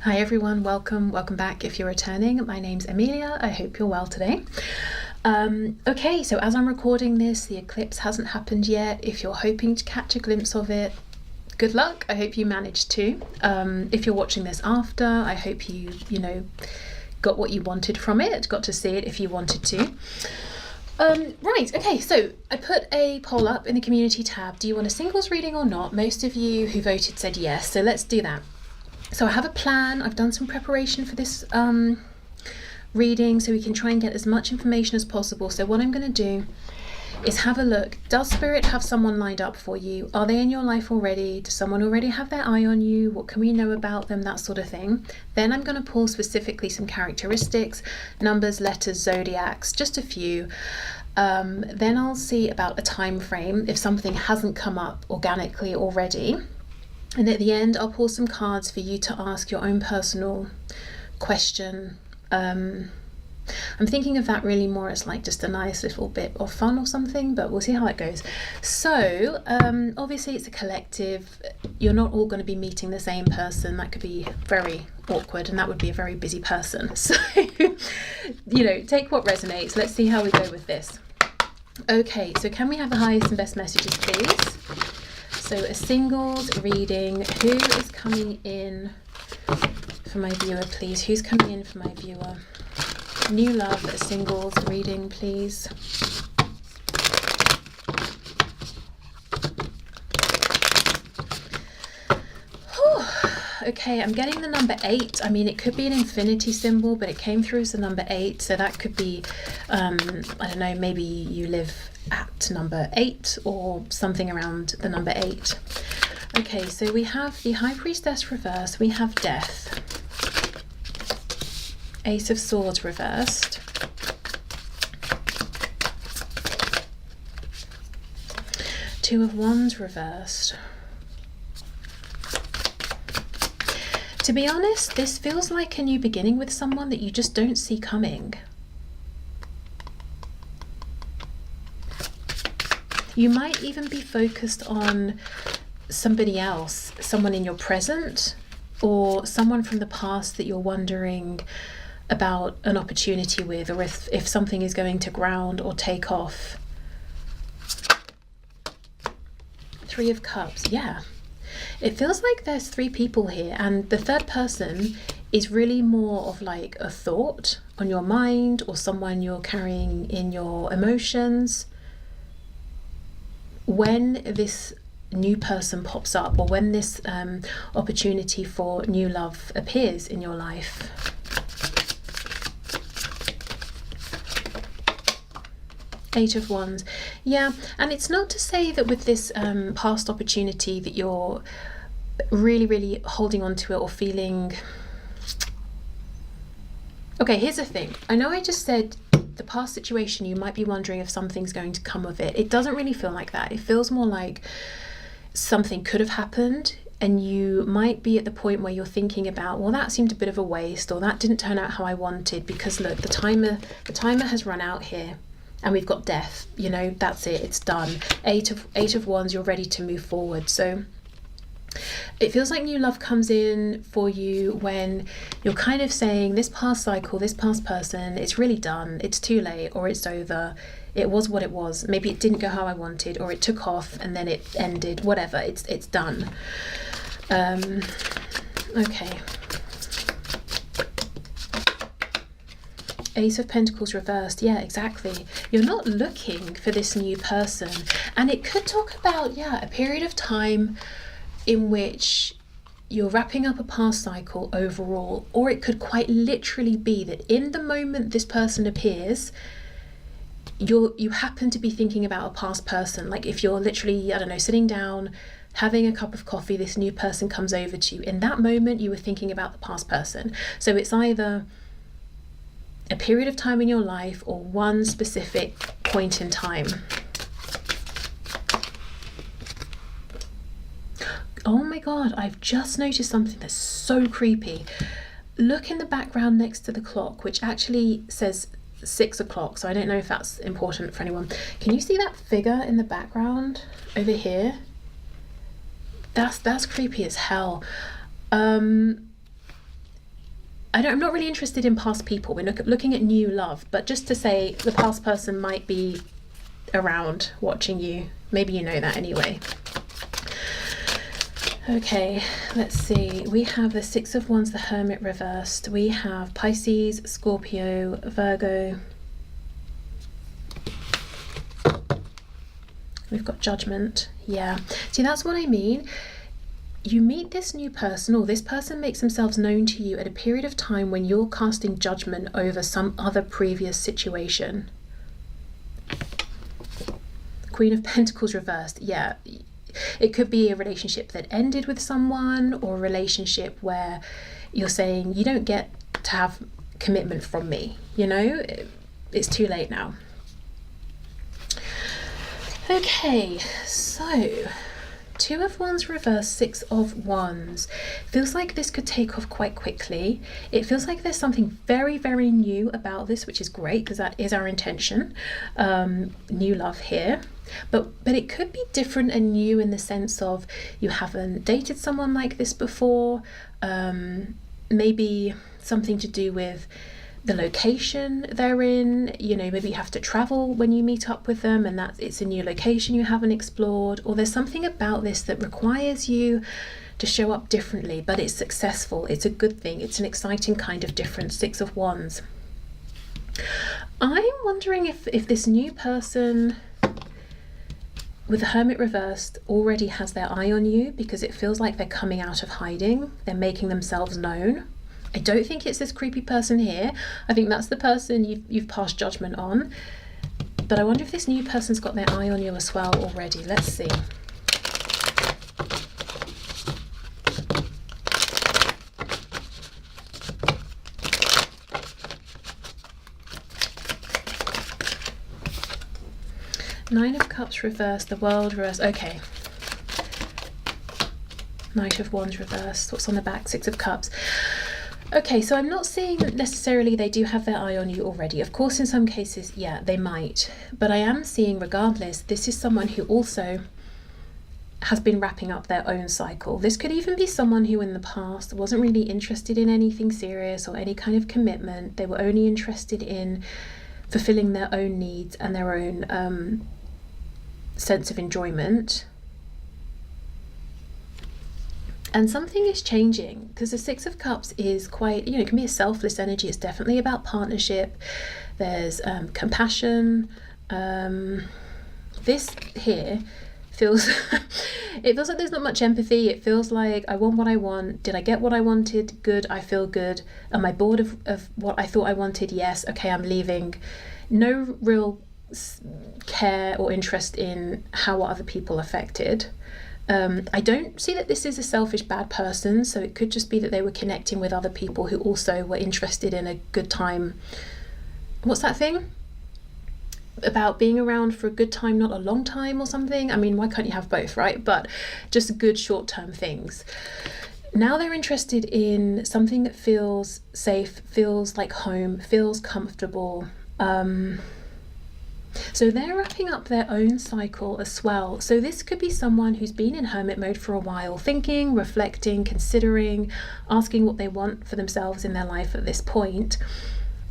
Hi everyone, welcome back if you're returning. My name's Amelia. I hope you're well today. Okay, so as I'm recording this, the eclipse hasn't happened yet. If you're hoping to catch a glimpse of it, good luck. I hope you managed to. If you're watching this after, I hope you got what you wanted from it, got to see it if you wanted to. Right, okay, so I put a poll up in the community tab. Do you want a singles reading or not? Most of you who voted said yes, so let's do that. So I have a plan. I've done some preparation for this reading so we can try and get as much information as possible. So what I'm going to do is have a look. Does Spirit have someone lined up for you? Are they in your life already? Does someone already have their eye on you? What can we know about them? That sort of thing. Then I'm going to pull specifically some characteristics, numbers, letters, zodiacs, just a few. Then I'll see about a time frame if something hasn't come up organically already. And at the end, I'll pull some cards for you to ask your own personal question. I'm thinking of that really more as like just a nice little bit of fun or something, but we'll see how it goes. So obviously it's a collective. You're not all going to be meeting the same person. That could be very awkward, and that would be a very busy person. So, take what resonates. Let's see how we go with this. Okay, so can we have the highest and best messages, please? So a singles reading. Who is coming in for my viewer, please? Who's coming in for my viewer? New love, a singles reading, please. Whew. Okay, I'm getting the number 8. I mean, it could be an infinity symbol, but it came through as the number 8. So that could be, I don't know, maybe you live at number 8 or something around the number 8. Okay, so we have the High Priestess reversed, we have Death, Ace of Swords reversed, Two of Wands reversed. To be honest, this feels like a new beginning with someone that you just don't see coming. You might even be focused on somebody else, someone in your present, or someone from the past that you're wondering about an opportunity with, or if something is going to ground or take off. Three of Cups, yeah. It feels like there's 3 people here, and the third person is really more of like a thought on your mind, or someone you're carrying in your emotions. When this new person pops up, or when this opportunity for new love appears in your life. Eight of Wands. Yeah, and it's not to say that with this past opportunity that you're really, really holding on to it or feeling... Okay, here's the thing. I know I just said the past situation, you might be wondering if something's going to come of it. It doesn't really feel like that. It feels more like something could have happened, and you might be at the point where you're thinking about, well, that seemed a bit of a waste, or that didn't turn out how I wanted, because look, the timer has run out here, and we've got Death. That's it, it's done. Eight of Wands, you're ready to move forward. So it feels like new love comes in for you when you're kind of saying, this past cycle, this past person, it's really done, it's too late, or it's over, it was what it was, maybe it didn't go how I wanted, or it took off and then it ended, whatever, it's done. Okay. Ace of Pentacles reversed. Yeah, exactly. You're not looking for this new person, and it could talk about, a period of time in which you're wrapping up a past cycle overall, or it could quite literally be that in the moment this person appears, you happen to be thinking about a past person. Like if you're literally, I don't know, sitting down, having a cup of coffee, this new person comes over to you. In that moment, you were thinking about the past person. So it's either a period of time in your life or one specific point in time. Oh my God, I've just noticed something that's so creepy. Look in the background next to the clock, which actually says 6 o'clock. So I don't know if that's important for anyone. Can you see that figure in the background over here? That's creepy as hell. I'm not really interested in past people. We're looking at new love, but just to say the past person might be around watching you. Maybe you know that anyway. Okay, let's see. We have the Six of Wands, the Hermit reversed. We have Pisces, Scorpio, Virgo. We've got Judgment. Yeah. See, that's what I mean. You meet this new person, or this person makes themselves known to you at a period of time when you're casting judgment over some other previous situation. Queen of Pentacles reversed. Yeah. It could be a relationship that ended with someone, or a relationship where you're saying, you don't get to have commitment from me, you know, it's too late now. Okay, so Two of Wands reversed, Six of Wands. Feels like this could take off quite quickly. It feels like there's something very, very new about this, which is great because that is our intention. New love here. But it could be different and new in the sense of you haven't dated someone like this before. Maybe something to do with the location they're in. You know, maybe you have to travel when you meet up with them, and that it's a new location you haven't explored, or there's something about this that requires you to show up differently, but it's successful. It's a good thing. It's an exciting kind of difference. Six of Wands. I'm wondering if this new person with the Hermit reversed already has their eye on you, because it feels like they're coming out of hiding. They're making themselves known. I don't think it's this creepy person here. I think that's the person you've passed judgment on. But I wonder if this new person's got their eye on you as well already. Let's see. Nine of Cups reversed, the World reversed. Okay. Knight of Wands reversed. What's on the back? Six of Cups. Okay, so I'm not seeing necessarily they do have their eye on you already. Of course, in some cases, yeah, they might. But I am seeing, regardless, this is someone who also has been wrapping up their own cycle. This could even be someone who in the past wasn't really interested in anything serious or any kind of commitment. They were only interested in fulfilling their own needs and their own sense of enjoyment. And something is changing, because the Six of Cups is quite, you know, it can be a selfless energy. It's definitely about partnership. There's compassion. This here feels, it feels like there's not much empathy. It feels like I want what I want. Did I get what I wanted? Good, I feel good. Am I bored of what I thought I wanted? Yes, okay, I'm leaving. No real care or interest in how other people affected. I don't see that this is a selfish bad person, so it could just be that they were connecting with other people who also were interested in a good time. What's that thing about being around for a good time, not a long time or something? I mean, why can't you have both, right? But just good short-term things. Now they're interested in something that feels safe, feels like home, feels comfortable. So they're wrapping up their own cycle as well. So this could be someone who's been in hermit mode for a while, thinking, reflecting, considering, asking what they want for themselves in their life at this point.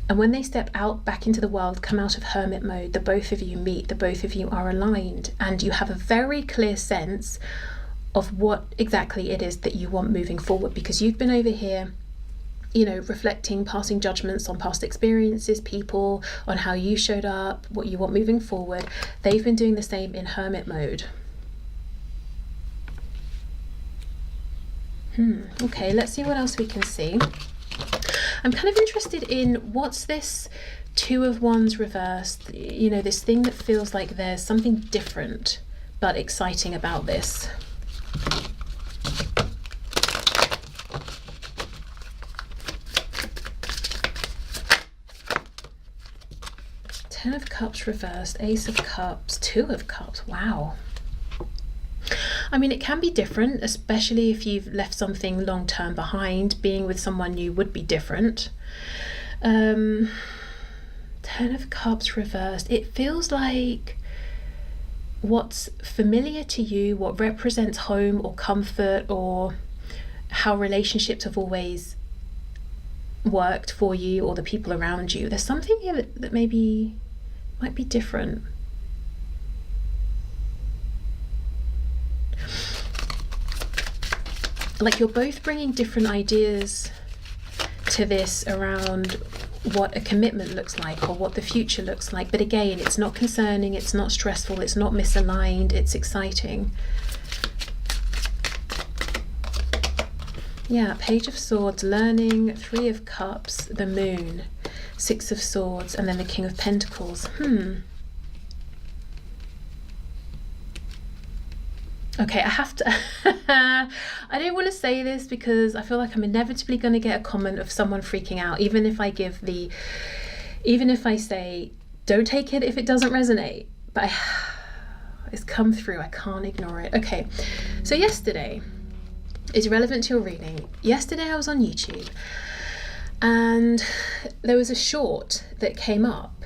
And when they step out back into the world, come out of hermit mode, the both of you meet, the both of you are aligned, and you have a very clear sense of what exactly it is that you want moving forward, because you've been over here, you know, reflecting, passing judgments on past experiences, people, on how you showed up, what you want moving forward. They've been doing the same in hermit mode. Okay, let's see what else we can see. I'm kind of interested in what's this Two of Wands reversed, you know, this thing that feels like there's something different but exciting about this. Ten of Cups reversed, Ace of Cups, Two of Cups. Wow. I mean, it can be different, especially if you've left something long-term behind. Being with someone new would be different. Ten of Cups reversed. It feels like what's familiar to you, what represents home or comfort, or how relationships have always worked for you or the people around you. There's something here that maybe might be different. Like you're both bringing different ideas to this around what a commitment looks like or what the future looks like. But again, it's not concerning, it's not stressful, it's not misaligned, it's exciting. Yeah, Page of Swords, learning, Three of Cups, the Moon, Six of Swords, and then the King of Pentacles. Okay, I have to I don't want to say this because I feel like I'm inevitably going to get a comment of someone freaking out, even if I say don't take it if it doesn't resonate, but it's come through, I can't ignore it. Okay, so yesterday is relevant to your reading. Yesterday I was on YouTube and there was a short that came up,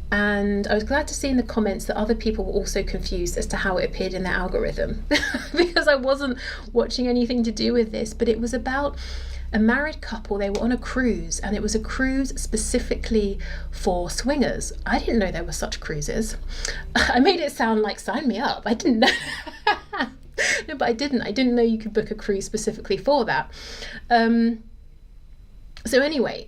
and I was glad to see in the comments that other people were also confused as to how it appeared in their algorithm because I wasn't watching anything to do with this, but it was about a married couple. They were on a cruise, and it was a cruise specifically for swingers. I didn't know there were such cruises. I made it sound like sign me up. I didn't know. No, but I didn't know you could book a cruise specifically for that. So anyway,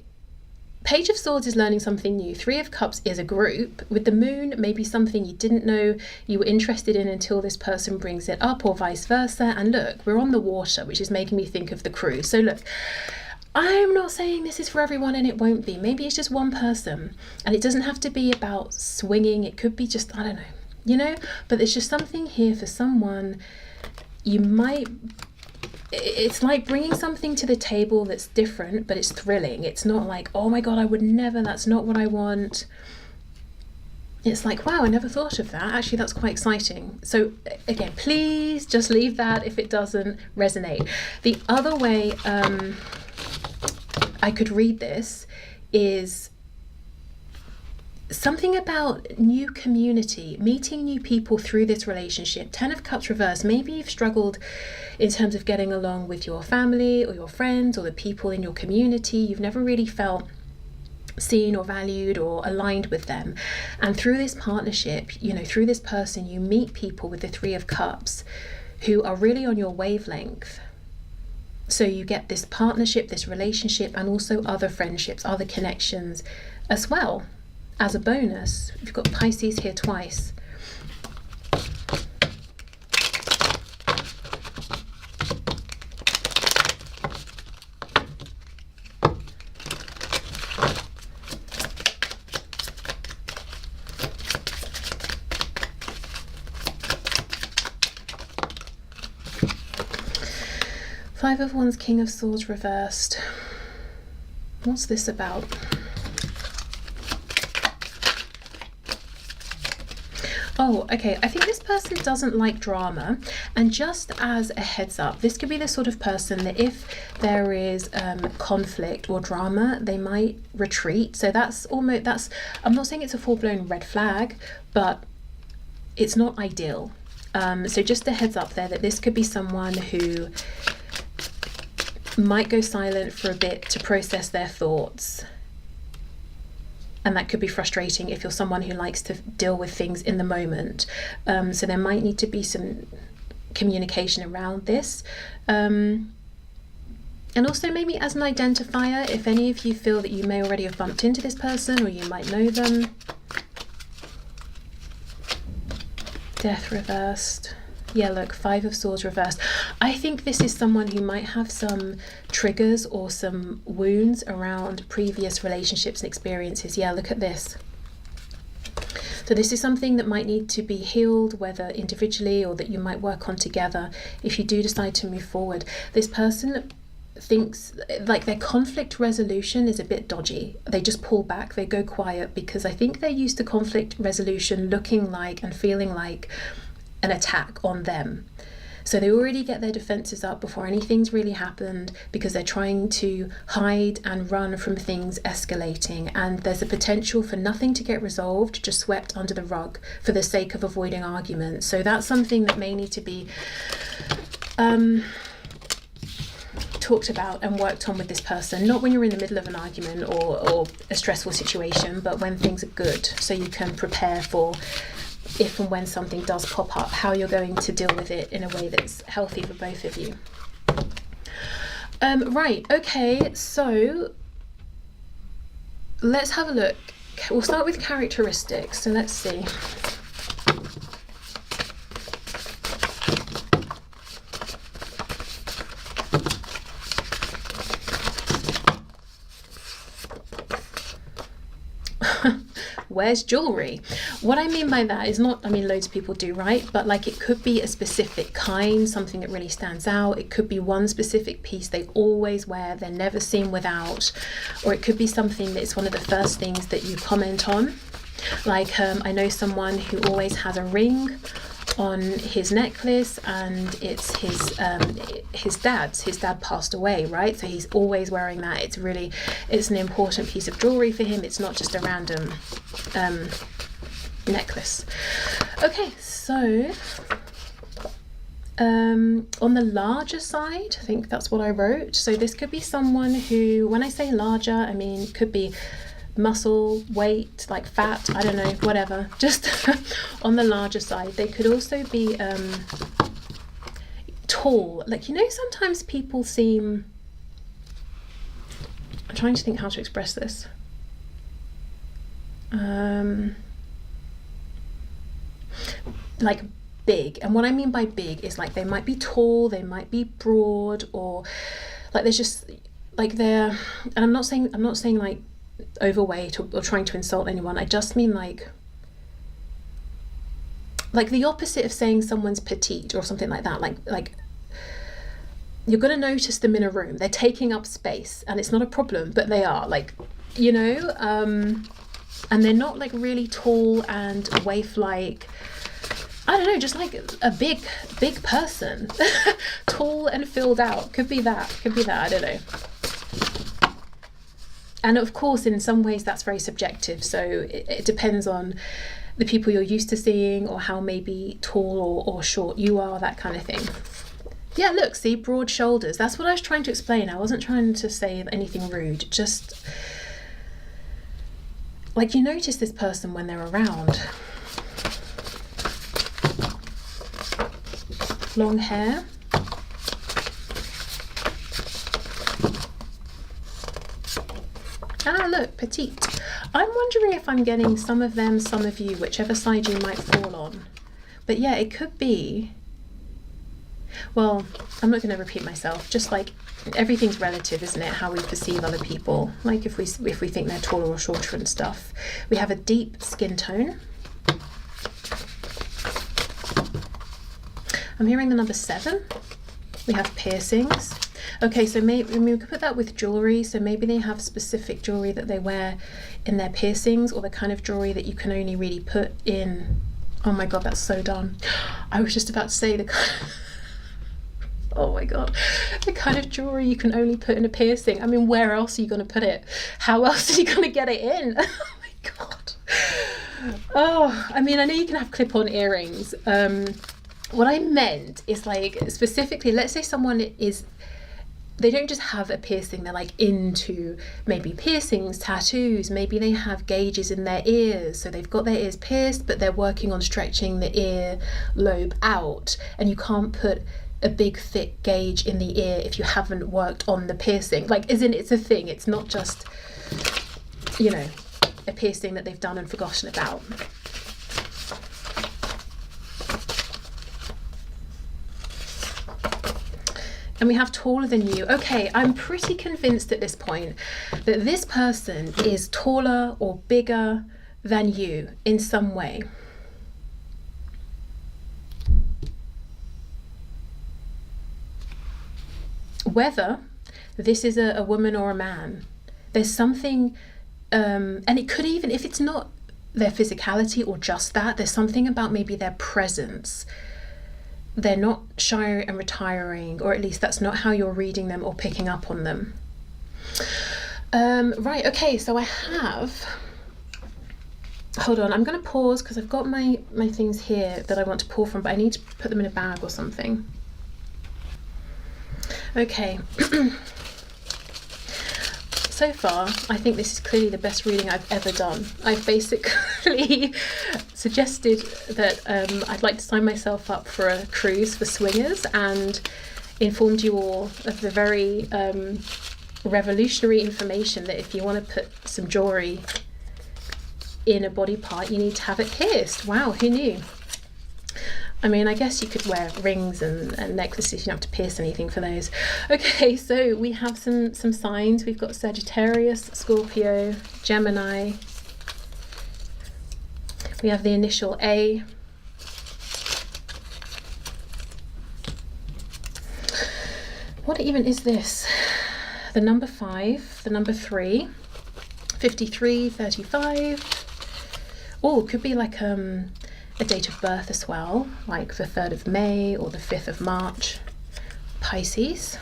Page of Swords is learning something new. Three of Cups is a group. With the Moon, maybe something you didn't know you were interested in until this person brings it up, or vice versa. And look, we're on the water, which is making me think of the cruise. So look, I'm not saying this is for everyone, and it won't be. Maybe it's just one person, and it doesn't have to be about swinging. It could be just, I don't know, you know, but there's just something here for someone. It's like bringing something to the table that's different, but it's thrilling. It's not like, oh my God, I would never, that's not what I want. It's like, wow, I never thought of that. Actually, that's quite exciting. So again, please just leave that if it doesn't resonate. The other way I could read this is something about new community, meeting new people through this relationship. 10 of Cups reversed. Maybe you've struggled in terms of getting along with your family or your friends or the people in your community. You've never really felt seen or valued or aligned with them. And through this partnership, you know, through this person, you meet people with the Three of Cups who are really on your wavelength. So you get this partnership, this relationship, and also other friendships, other connections as well. As a bonus, we've got Pisces here twice. Five of Wands, King of Swords reversed. What's this about? Oh, okay, I think this person doesn't like drama, and just as a heads up, this could be the sort of person that if there is conflict or drama, they might retreat. So that's I'm not saying it's a full-blown red flag, but it's not ideal. So just a heads up there that this could be someone who might go silent for a bit to process their thoughts. And that could be frustrating if you're someone who likes to deal with things in the moment. So there might need to be some communication around this. And also maybe as an identifier, if any of you feel that you may already have bumped into this person or you might know them. Death reversed. Yeah, look, Five of Swords reversed. I think this is someone who might have some triggers or some wounds around previous relationships and experiences. Yeah, look at this. So this is something that might need to be healed, whether individually or that you might work on together if you do decide to move forward. This person thinks like their conflict resolution is a bit dodgy. They just pull back, they go quiet, because I think they're used to conflict resolution looking like and feeling like an attack on them. So they already get their defenses up before anything's really happened, because they're trying to hide and run from things escalating, and there's a potential for nothing to get resolved, just swept under the rug for the sake of avoiding arguments. So that's something that may need to be talked about and worked on with this person, not when you're in the middle of an argument or a stressful situation, but when things are good, so you can prepare for if and when something does pop up, how you're going to deal with it in a way that's healthy for both of you. Right, okay, so let's have a look. We'll start with characteristics, so let's see. Where's jewelry? What I mean by that is not, I mean, loads of people do, right? But like, it could be a specific kind, something that really stands out. It could be one specific piece they always wear, they're never seen without. Or it could be something that's one of the first things that you comment on. Like, I know someone who always has a ring on his necklace, and it's his dad's. His dad passed away, right? So he's always wearing that. It's an important piece of jewelry for him. It's not just a random necklace. Okay, so on the larger side, I think that's what I wrote. So this could be someone who, when I say larger, I mean could be muscle, weight, like fat, I don't know, whatever, just on the larger side. They could also be tall. Like, you know, sometimes people seem, I'm trying to think how to express this. Like big, and what I mean by big is like they might be tall, they might be broad, or like there's just like they're, and I'm not saying like overweight or trying to insult anyone. I just mean like the opposite of saying someone's petite or something like that. Like you're going to notice them in a room, they're taking up space, and it's not a problem, but they are, like, you know, and they're not like really tall and waif, like, I don't know, just like a big person. Tall and filled out, could be that, I don't know. And of course, in some ways that's very subjective, so it depends on the people you're used to seeing, or how maybe tall or short you are, that kind of thing. Yeah, look, see, broad shoulders. That's what I was trying to explain. I wasn't trying to say anything rude, just like you notice this person when they're around. Long hair. Ah, look, petite. I'm wondering if I'm getting some of them, some of you, whichever side you might fall on. But yeah, it could be. Well, I'm not going to repeat myself. Just like everything's relative, isn't it? How we perceive other people. Like if we think they're taller or shorter and stuff. We have a deep skin tone. I'm hearing the number 7. We have piercings. Okay, so maybe, I mean, we could put that with jewelry. So maybe they have specific jewelry that they wear in their piercings, or the kind of jewelry that you can only really put in. Oh my God, that's so done. I was just about to say the kind of, oh my God, the kind of jewelry you can only put in a piercing. I mean, where else are you going to put it? How else are you going to get it in? Oh my God. Oh, I mean, I know you can have clip-on earrings. What I meant is, like, specifically, let's say someone is, they don't just have a piercing, they're like into maybe piercings, tattoos, maybe they have gauges in their ears, so they've got their ears pierced, but they're working on stretching the ear lobe out, and you can't put a big thick gauge in the ear if you haven't worked on the piercing. Like, as in, it's a thing, it's not just, you know, a piercing that they've done and forgotten about. And we have taller than you. Okay, I'm pretty convinced at this point that this person is taller or bigger than you in some way. Whether this is a woman or a man, there's something, and it could even, if it's not their physicality or just that, there's something about maybe their presence. They're not shy and retiring, or at least that's not how you're reading them or picking up on them. Right, okay, so I have, hold on, I'm going to pause because I've got my things here that I want to pull from, but I need to put them in a bag or something. Okay. So far, I think this is clearly the best reading I've ever done. I've basically suggested that I'd like to sign myself up for a cruise for swingers and informed you all of the very revolutionary information that if you want to put some jewelry in a body part, you need to have it pierced. Wow, who knew? I mean, I guess you could wear rings and necklaces. You don't have to pierce anything for those. Okay, so we have some signs. We've got Sagittarius, Scorpio, Gemini. We have the initial A. What even is this? The number 5, the number 3, 53, 35. Oh, it could be like a date of birth as well, like the 3rd of May or the 5th of March. Pisces.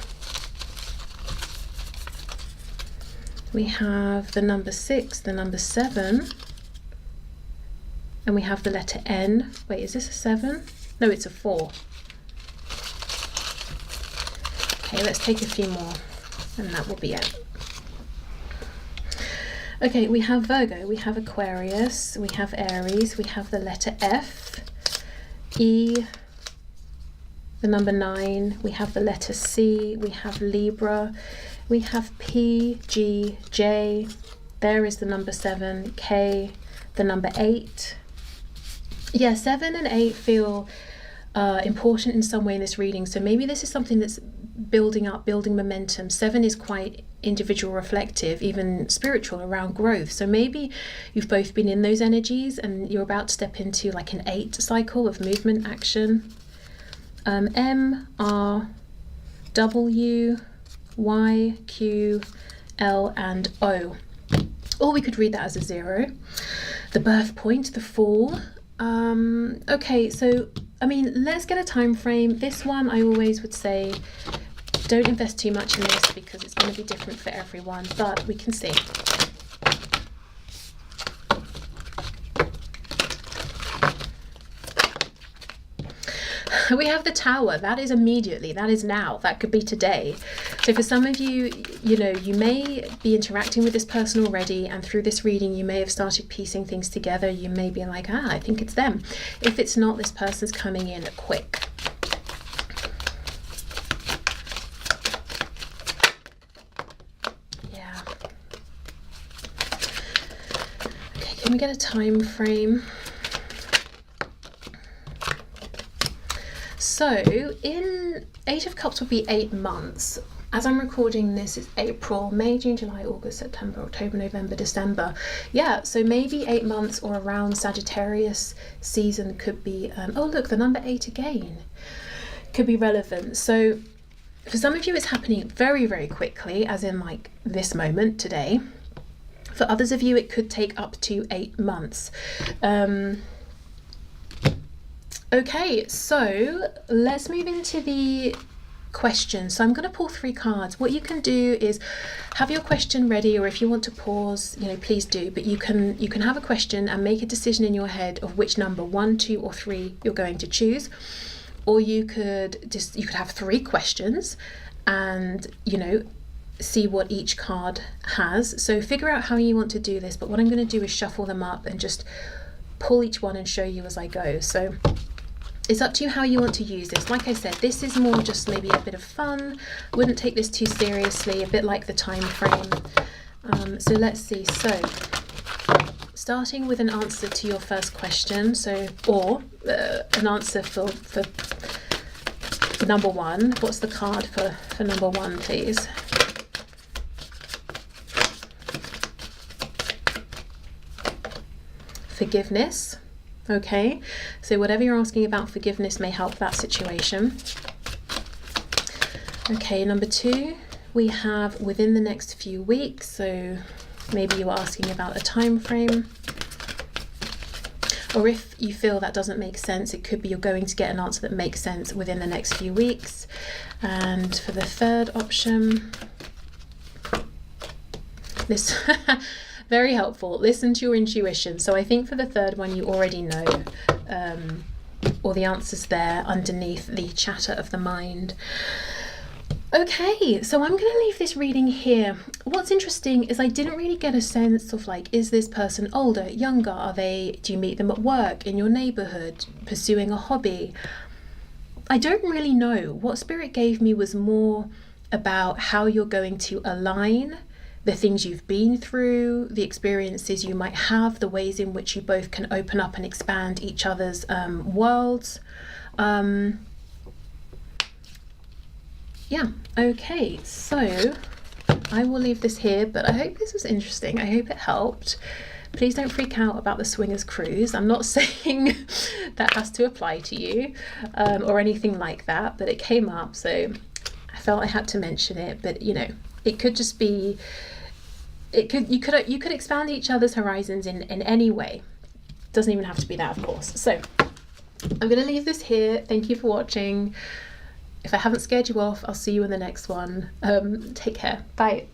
We have the number 6, the number 7, and we have the letter N. Wait, is this a 7? No, it's a 4. Okay, let's take a few more and that will be it. Okay, we have Virgo, we have Aquarius, we have Aries, we have the letter F, E, the number 9, we have the letter C, we have Libra, we have P, G, J, there is the number 7, K, the number 8. Yeah, 7 and 8 feel important in some way in this reading, so maybe this is something that's building up, building momentum. 7 is quite individual, reflective, even spiritual, around growth. So maybe you've both been in those energies and you're about to step into like an 8 cycle of movement, action. M, R, W, Y, Q, L and O. Or we could read that as a 0. The birth point, the Fool. Okay, so I mean, let's get a time frame. This one I always would say don't invest too much in this because it's going to be different for everyone, but we can see. We have the Tower. That is immediately, that is now, that could be today. So for some of you, you know, you may be interacting with this person already, and through this reading you may have started piecing things together. You may be like, ah, I think it's them. If it's not, this person's coming in quick. Yeah. Okay, can we get a time frame? So in 8 of Cups would be 8 months. As I'm recording this, it's April, May, June, July, August, September, October, November, December. Yeah, so maybe 8 months or around Sagittarius season could be, oh look, the number 8 again, could be relevant. So for some of you, it's happening very, very quickly, as in like this moment today. For others of you, it could take up to 8 months. Okay, so let's move into the question. So I'm going to pull 3 cards. What you can do is have your question ready, or if you want to pause, you know, please do, but you can have a question and make a decision in your head of which number, 1, 2 or 3 you're going to choose. Or you could have 3 questions and, you know, see what each card has. So figure out how you want to do this, but what I'm going to do is shuffle them up and just pull each one and show you as I go. So it's up to you how you want to use this. Like I said, this is more just maybe a bit of fun. Wouldn't take this too seriously, a bit like the time frame. So let's see. So starting with an answer to your first question, or an answer for number 1. What's the card for number 1, please? Forgiveness. Okay, so whatever you're asking about forgiveness may help that situation. Okay, number 2, we have within the next few weeks. So maybe you're asking about a time frame, or if you feel that doesn't make sense, it could be you're going to get an answer that makes sense within the next few weeks. And for the 3rd option, this very helpful. Listen to your intuition. So I think for the 3rd one, you already know, or the answer's there underneath the chatter of the mind. Okay, so I'm going to leave this reading here. What's interesting is I didn't really get a sense of like, is this person older, younger? Do you meet them at work, in your neighborhood, pursuing a hobby? I don't really know. What Spirit gave me was more about how you're going to align the things you've been through, the experiences you might have, the ways in which you both can open up and expand each other's worlds. Yeah, okay, so I will leave this here, but I hope this was interesting. I hope it helped. Please don't freak out about the swingers cruise. I'm not saying that has to apply to you or anything like that, but it came up, so I felt I had to mention it. But you know, it could just be, you could expand each other's horizons in any way. It doesn't even have to be that, of course. So I'm going to leave this here. Thank you for watching. If I haven't scared you off, I'll see you in the next one. Take care. Bye.